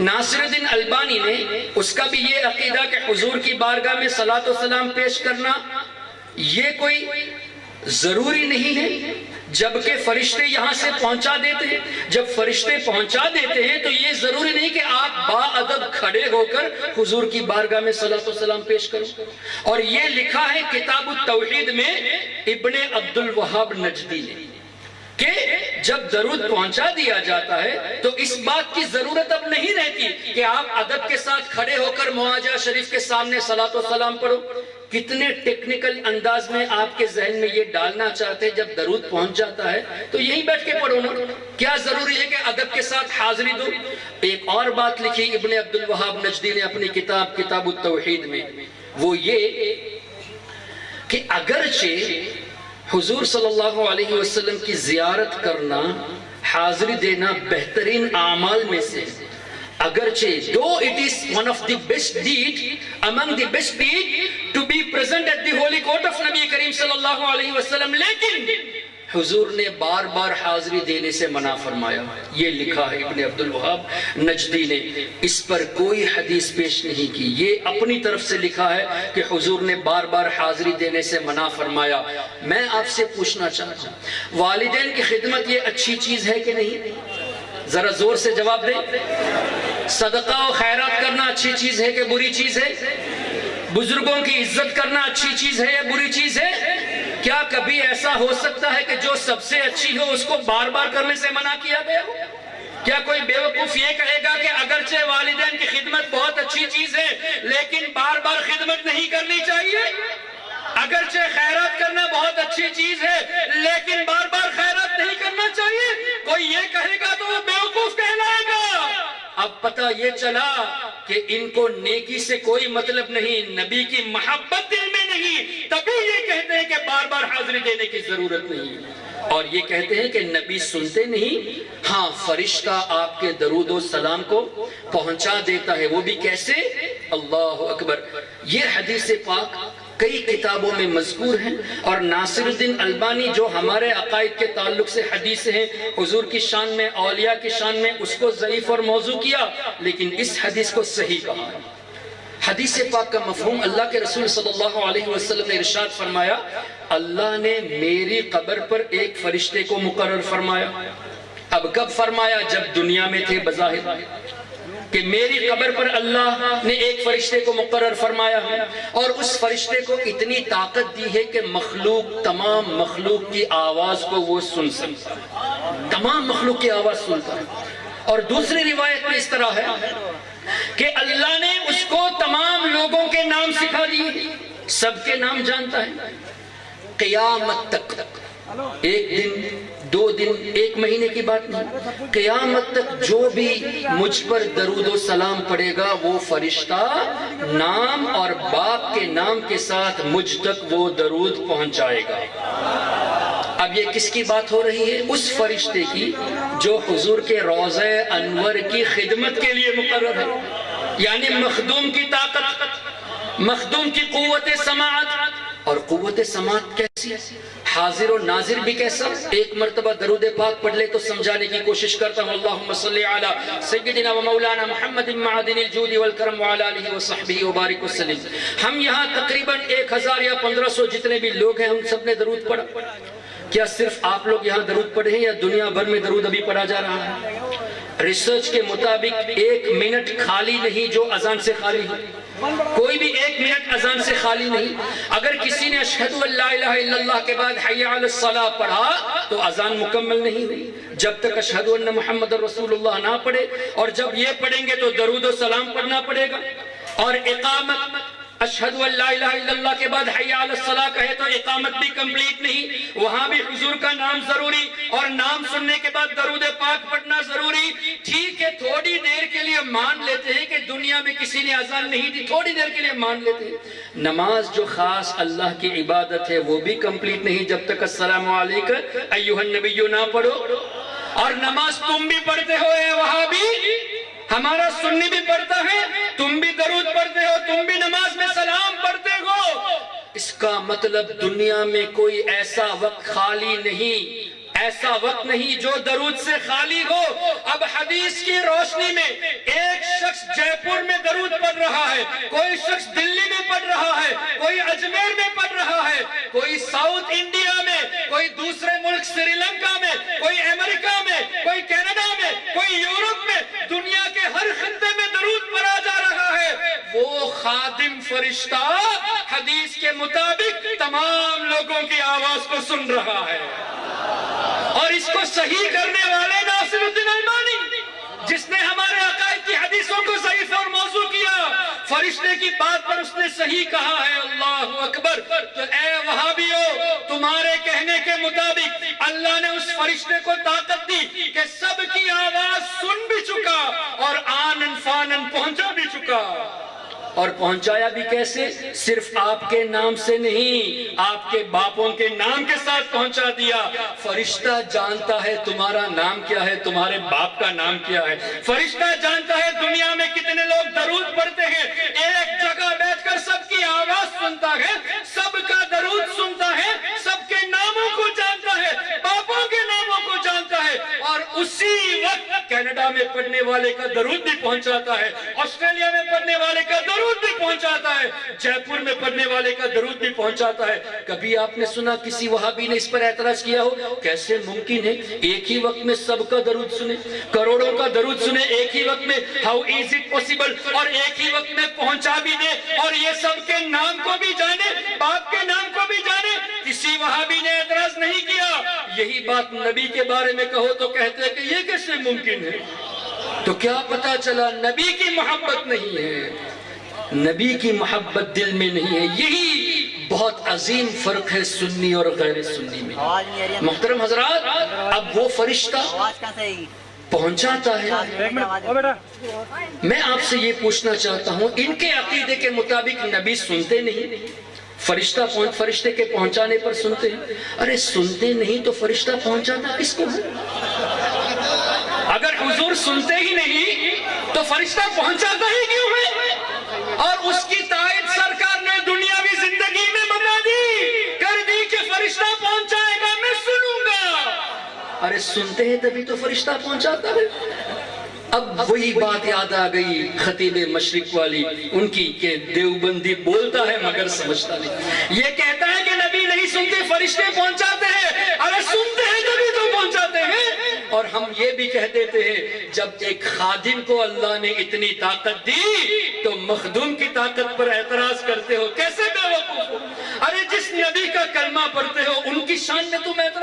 ناصر الدین البانی نے اس کا بھی یہ عقیدہ کہ حضور کی بارگاہ میں صلاۃ و سلام پیش کرنا یہ کوئی ضروری نہیں ہے، جبکہ فرشتے یہاں سے پہنچا دیتے ہیں۔ جب فرشتے پہنچا دیتے ہیں تو یہ ضروری نہیں کہ آپ با ادب کھڑے ہو کر حضور کی بارگاہ میں صلاۃ و سلام پیش کرو۔ اور یہ لکھا ہے کتاب التوحید میں ابن عبد الوہاب نجدی نے کہ جب درود پہنچا دیا جاتا ہے تو اس بات کی ضرورت اب نہیں رہتی کہ آپ ادب کے ساتھ کھڑے ہو کر معاجہ شریف کے سامنے صلاۃ و سلام پڑھو۔ کتنے ٹیکنیکل انداز میں آپ کے ذہن میں یہ ڈالنا چاہتے ہیں، جب درود پہنچ جاتا ہے تو یہیں بیٹھ کے پڑھو نا، کیا ضروری ہے کہ ادب کے ساتھ حاضری دو۔ ایک اور بات لکھی ابن عبد الوہاب نجدی نے اپنی کتاب کتاب التوحید میں، وہ یہ کہ اگرچہ حضور صلی اللہ علیہ وسلم کی زیارت کرنا، حاضری دینا بہترین اعمال میں سے، اگرچہ though it is one of the best deed among the best deed to be present at the holy court of نبی کریم صلی اللہ علیہ وسلم، لیکن حضور نے بار بار حاضری دینے سے منع فرمایا۔ یہ لکھا ہے ابن عبد الوہاب نجدی نے، اس پر کوئی حدیث پیش نہیں کی، یہ اپنی طرف سے لکھا ہے کہ حضور نے بار بار حاضری دینے سے منع فرمایا۔ میں آپ سے پوچھنا چاہتا ہوں، والدین کی خدمت یہ اچھی چیز ہے کہ نہیں؟ ذرا زور سے جواب دیں۔ صدقہ و خیرات کرنا اچھی چیز ہے کہ بری چیز ہے؟ بزرگوں کی عزت کرنا اچھی چیز ہے یا بری چیز ہے؟ کیا کبھی ایسا ہو سکتا ہے کہ جو سب سے اچھی ہو اس کو بار بار کرنے سے منع کیا گیا ہو؟ کیا کوئی بیوقوف یہ کہے گا کہ اگرچہ والدین کی خدمت بہت اچھی چیز ہے لیکن بار بار خدمت نہیں کرنی چاہیے؟ اگرچہ خیرات کرنا بہت اچھی چیز ہے لیکن بار بار خیرات نہیں کرنا چاہیے؟ کوئی یہ کہے گا تو وہ بیوقوف کہلائے گا۔ اب پتہ یہ چلا کہ ان کو نیکی سے کوئی مطلب نہیں، نبی کی محبت دل میں نہیں، تبھی یہ کہتے ہیں کہ بار بار حاضری دینے کی ضرورت نہیں۔ اور یہ کہتے ہیں کہ نبی سنتے نہیں، ہاں فرشتہ آپ کے درود و سلام کو پہنچا دیتا ہے، وہ بھی کیسے؟ اللہ اکبر۔ یہ حدیث پاک کئی کتابوں میں مذکور ہیں، اور ناصر الدین البانی جو ہمارے عقائد کے تعلق سے حدیث ہیں حضور کی شان میں، اولیاء کی شان میں، اس کو ضعیف اور موضوع کیا، لیکن اس حدیث کو صحیح کہا ہے۔ حدیث پاک کا مفہوم، اللہ کے رسول صلی اللہ علیہ وسلم نے ارشاد فرمایا، اللہ نے میری قبر پر ایک فرشتے کو مقرر فرمایا۔ اب کب فرمایا؟ جب دنیا میں تھے بظاہر، کہ میری قبر پر اللہ نے ایک فرشتے کو مقرر فرمایا ہے، اور اس فرشتے کو اتنی طاقت دی ہے کہ مخلوق، تمام مخلوق کی آواز کو وہ سن سکتا ہے، تمام مخلوق کی آواز سنتا ہے۔ اور دوسری روایت میں اس طرح ہے کہ اللہ نے اس کو تمام لوگوں کے نام سکھا دیے، سب کے نام جانتا ہے، قیامت تک، ایک دن، 2 دن، 1 مہینے کی بات نہیں، قیامت تک جو بھی مجھ پر درود و سلام پڑے گا وہ فرشتہ نام اور باپ کے نام کے ساتھ مجھ تک وہ درود پہنچائے گا۔ اب یہ کس کی بات ہو رہی ہے؟ اس فرشتے کی جو حضور کے روضہ انور کی خدمت کے لیے مقرر ہے، یعنی مخدوم کی طاقت، مخدوم کی قوت سماعت۔ اور قوت سماعت کیسی؟ حاضر و ناظر بھی کیسا؟ ایک مرتبہ درود پاک پڑھ لے تو سمجھانے کی کوشش کرتا ہوں۔ اللہم صلی علی سیدنا و مولانا محمد معدن الجود والکرم وعلی آلہ وصحبہ وبارک وسلم۔ ہم یہاں تقریباً 1000 یا 1500 جتنے بھی لوگ ہیں، ہم سب نے درود پڑھا۔ کیا صرف آپ لوگ یہاں درود پڑھے ہیں یا دنیا بھر میں درود ابھی پڑھا جا رہا ہے؟ ریسرچ کے مطابق 1 منٹ خالی نہیں جو اذان سے خالی ہے، کوئی بھی 1 منٹ اذان سے خالی نہیں۔ اگر کسی نے اشہدو ان لا الہ الا اللہ کے بعد حی علی الصلاۃ پڑھا تو اذان مکمل نہیں ہوئی، جب تک اشہدو ان محمد رسول اللہ نہ پڑھے۔ اور جب یہ پڑھیں گے تو درود و سلام پڑھنا پڑے گا۔ اور اقامت، اشہدو ان لا الہ الا اللہ کے بعد حی علی الصلاۃ کہے تو اقامت بھی کمپلیٹ نہیں، وہاں بھی حضور کا نام ضروری، اور نام سننے کے بعد درود پاک پڑھنا ضروری۔ ٹھیک ہے، تھوڑی دیر کے لیے مان لیتے ہیں کہ دنیا میں کسی نے اذان نہیں دی، تھوڑی دیر کے لیے مان لیتے ہیں۔ نماز جو خاص اللہ کی عبادت ہے وہ بھی کمپلیٹ نہیں جب تک السلام علیکم ایھا النبی نہ پڑھو۔ اور نماز تم بھی پڑھتے ہو، اے وہابی، ہمارا سنی بھی پڑھتا ہے، تم بھی درود پڑھتے ہو، تم بھی نماز میں سلام پڑھتے ہو۔ اس کا مطلب دنیا میں کوئی ایسا وقت خالی نہیں، ایسا وقت نہیں جو درود سے خالی ہو۔ اب حدیث کی روشنی میں ایک جے پور میں درود پڑھ رہا ہے، کوئی شخص دلی میں پڑھ رہا ہے، کوئی اجمیر میں پڑھ رہا ہے، کوئی ساؤتھ انڈیا میں، کوئی دوسرے ملک سری لنکا میں، کوئی امریکہ میں، کوئی کینیڈا میں، کوئی یورپ میں، دنیا کے ہر خطے میں درود پڑھا جا رہا ہے، وہ خادم فرشتہ حدیث کے مطابق تمام لوگوں کی آواز کو سن رہا ہے۔ اور اس کو صحیح کرنے والے ناصر الدین البانی، جس نے ہمارے عقائد کی حدیثوں کو ضعیف اور موضوع کیا، فرشتے کی بات پر اس نے صحیح کہا ہے۔ اللہ اکبر۔ تو اے وہابیو، تمہارے کہنے کے مطابق اللہ نے اس فرشتے کو طاقت دی کہ سب کی آواز سن بھی چکا اور آنن فانن پہنچا بھی چکا۔ اور پہنچایا بھی کیسے؟ صرف آپ کے نام سے نہیں، آپ کے باپوں کے نام کے ساتھ پہنچا دیا۔ فرشتہ جانتا ہے تمہارا نام کیا ہے، تمہارے باپ کا نام کیا ہے۔ فرشتہ جانتا ہے دنیا میں کتنے لوگ درود پڑھتے ہیں، ایک جگہ بیٹھ کر سب کی آواز سنتا ہے، سب کا درود سنتا ہے، سب کے ناموں کو جانتا ہے، باپوں کے ناموں کو جانتا ہے، اور اسی وقت کینیڈا میں پڑھنے والے کا درود بھی پہنچاتا ہے، آسٹریلیا میں پڑھنے والے کا درود بھی پہنچاتا ہے، جے پور میں پڑھنے والے کا درود بھی پہنچاتا ہے۔ کبھی آپ نے سنا کسی وہابی نے اس پر اعتراض کیا ہو؟ کیسے ممکن ہے ایک ہی وقت میں سب کا درود سنے، کروڑوں کا درود سنے ایک ہی وقت میں؟ How is it possible? اور ایک ہی وقت میں پہنچا بھی دے، اور یہ سب کے نام کو بھی جانے، باپ کے نام کو بھی جانے۔ کسی وہابی نے اعتراض نہیں کیا۔ یہی بات نبی کے بارے میں کہو تو کہتے ہیں کہ یہ کیسے ممکن ہے؟ تو کیا پتا چلا؟ نبی کی محبت نہیں ہے، نبی کی محبت دل میں نہیں ہے۔ یہی بہت عظیم فرق ہے سنی اور غیر سنی میں۔ محترم حضرات، اب وہ فرشتہ پہنچاتا ہے۔ میں آپ سے یہ پوچھنا چاہتا ہوں، ان کے عقیدے کے مطابق نبی سنتے نہیں، فرشتے کے پہنچانے پر سنتے ہیں؟ ارے سنتے نہیں تو فرشتہ پہنچاتا کس کو ہے؟ اگر حضور سنتے ہی نہیں تو فرشتہ پہنچاتا ہی کیوں ہے؟ اور اس کی تائید سرکار نے دنیاوی زندگی میں بتا دی، کر دی کہ فرشتہ پہنچائے گا، میں سنوں گا۔ ارے سنتے ہیں تبھی تو فرشتہ پہنچاتا ہے۔ اب وہی بات یاد آ گئی خطیب مشرق والی ان کی کہ دیوبندی بولتا ہے مگر سمجھتا نہیں۔ یہ کہتا ہے کہ نبی نہیں سنتے، فرشتے پہنچاتے ہیں۔ ارے سنتے ہیں تبھی تو پہنچاتے ہیں۔ اور ہم یہ بھی کہہ دیتے ہیں جب ایک خادم کو اللہ نے اتنی طاقت دی تو مخدوم کی طاقت پر اعتراض کرتے ہو، کیسے بے وقوف ہو؟ ارے جس نبی کا کلمہ پڑھتے ہو ان کی شان میں تم اعتراض